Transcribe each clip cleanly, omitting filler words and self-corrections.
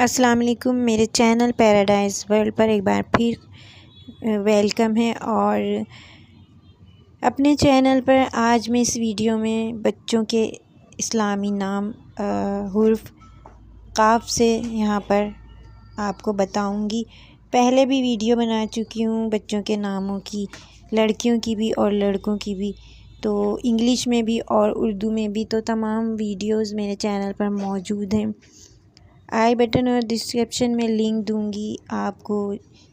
السلام علیکم، میرے چینل پیراڈائز ورلڈ پر ایک بار پھر ویلکم ہے۔ اور اپنے چینل پر آج میں اس ویڈیو میں بچوں کے اسلامی نام حرف قاف سے یہاں پر آپ کو بتاؤں گی۔ پہلے بھی ویڈیو بنا چکی ہوں بچوں کے ناموں کی، لڑکیوں کی بھی اور لڑکوں کی بھی، تو انگلش میں بھی اور اردو میں بھی، تو تمام ویڈیوز میرے چینل پر موجود ہیں۔ آئی بٹن اور ڈسکرپشن میں لنک دوں گی۔ آپ کو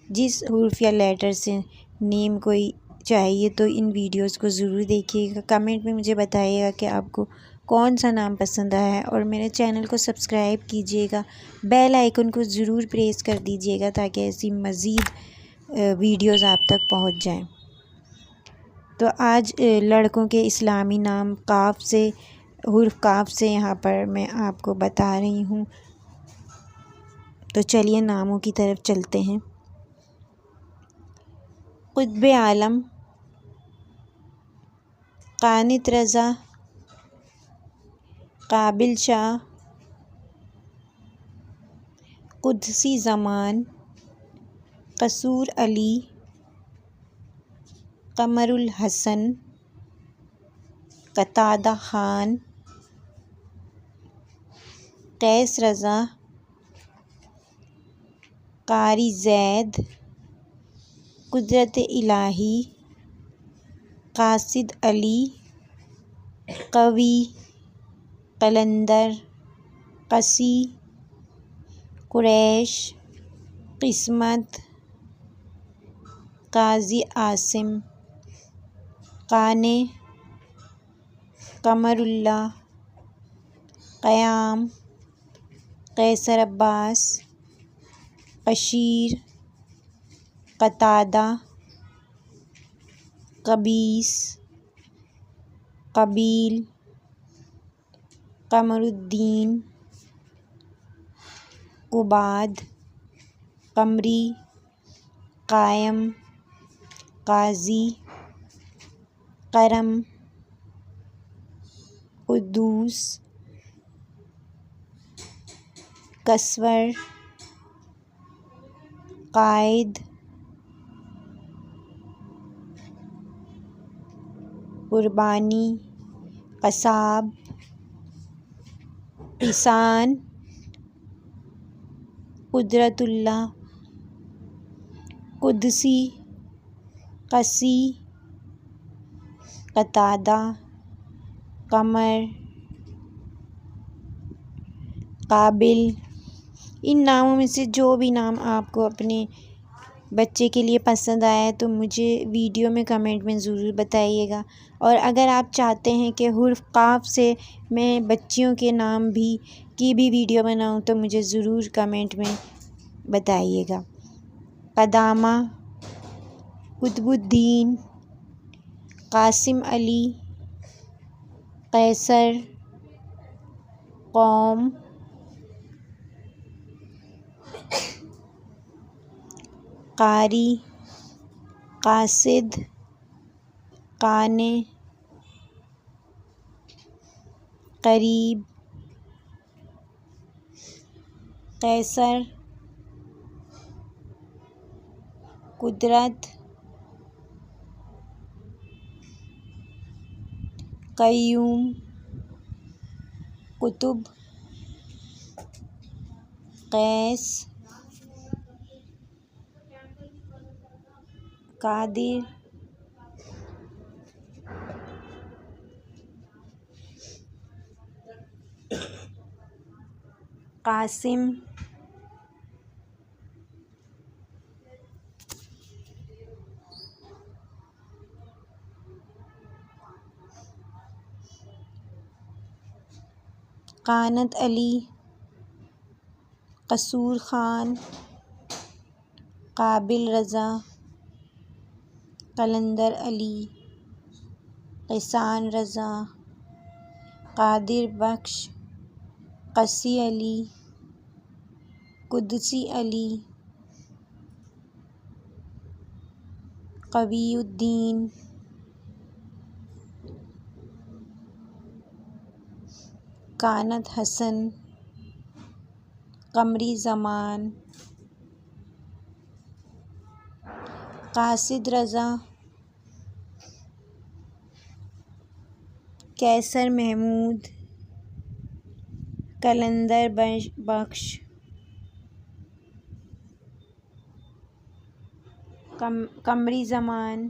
جس حرف یا لیٹر سے نیم کوئی چاہیے تو ان ویڈیوز کو ضرور دیکھیے گا۔ کمنٹ میں مجھے بتائیے گا کہ آپ کو کون سا نام پسند آیا ہے، اور میرے چینل کو سبسکرائب کیجیے گا، بیل آئیکن کو ضرور پریس کر دیجیے گا تاکہ ایسی مزید ویڈیوز آپ تک پہنچ جائیں۔ تو آج لڑکوں کے اسلامی نام قاف سے، حرف قاف سے یہاں پر میں آپ کو بتا رہی ہوں۔ تو چلیے ناموں کی طرف چلتے ہیں۔ قطب عالم، قانت رضا، قابل شاہ، قدسی زمان، قصور علی، قمر الحسن، قتادہ خان، قیس رضا، قاری زید، قدرت الہی، قاصد علی، قوی، قلندر، قسی، قریش، قسمت، قاضی عاصم، قانع، قمر اللہ، قیام، قیصر عباس، قشیر، قتادہ، قبیس، قبیل، قمر الدین، قباد، قمری، قائم، قاضی، کرم، قدوس، کسور، قائد، قربانی، قصاب، قسان، قدرت اللہ، قدسی، قسی، قتادہ، قمر، قابل۔ ان ناموں میں سے جو بھی نام آپ کو اپنے بچے کے لیے پسند آیا تو مجھے ویڈیو میں کمنٹ میں ضرور بتائیے گا۔ اور اگر آپ چاہتے ہیں کہ حرف قاف سے میں بچیوں کے نام کی بھی ویڈیو بناؤں تو مجھے ضرور کمنٹ میں بتائیے گا۔ قدامہ، قطب الدین، قاسم علی، قیصر، قوم، قاری، قاصد، قانع، قریب، قیصر، قدرت، قیوم، قطب، قیس، قادر، قاسم، قانت علی، قصور خان، قابل رضا، قلندر علی، قسان رضا، قادر بخش، قسی علی، قدسی علی، قوی الدین، کانت حسن، قمری زمان، قاصد رضا، قیصر محمود، قلندر بخش، قمری زمان،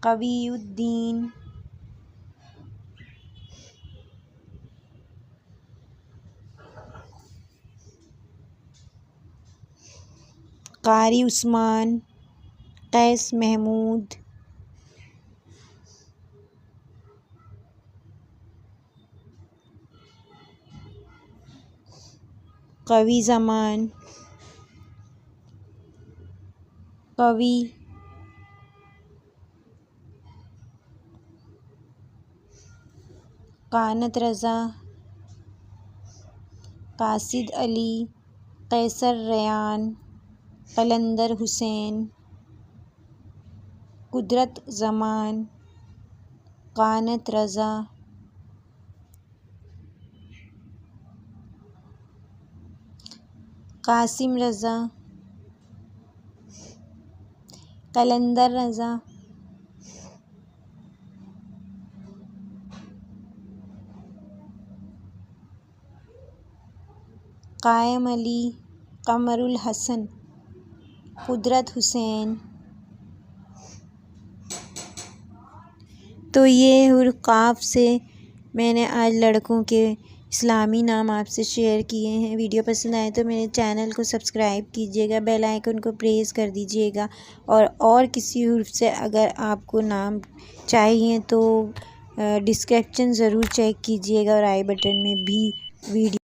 قوی الدین، قاری عثمان، قیس محمود، قوی زمان، قوی، قانت رضا، قاصد علی، قیصر ریان، قلندر حسین، قدرت زمان، قانت رضا، قاسم رضا، قلندر رضا، قائم علی، قمر الحسن، قدرت حسین۔ تو یہ حرف قاف سے میں نے آج لڑکوں کے اسلامی نام آپ سے شیئر کیے ہیں۔ ویڈیو پسند آئے تو میرے چینل کو سبسکرائب کیجیے گا، بیل آئیکن کو پریس کر دیجیے گا، اور کسی حرف سے اگر آپ کو نام چاہیے تو ڈسکرپشن ضرور چیک کیجیے گا، اور آئی بٹن میں بھی ویڈیو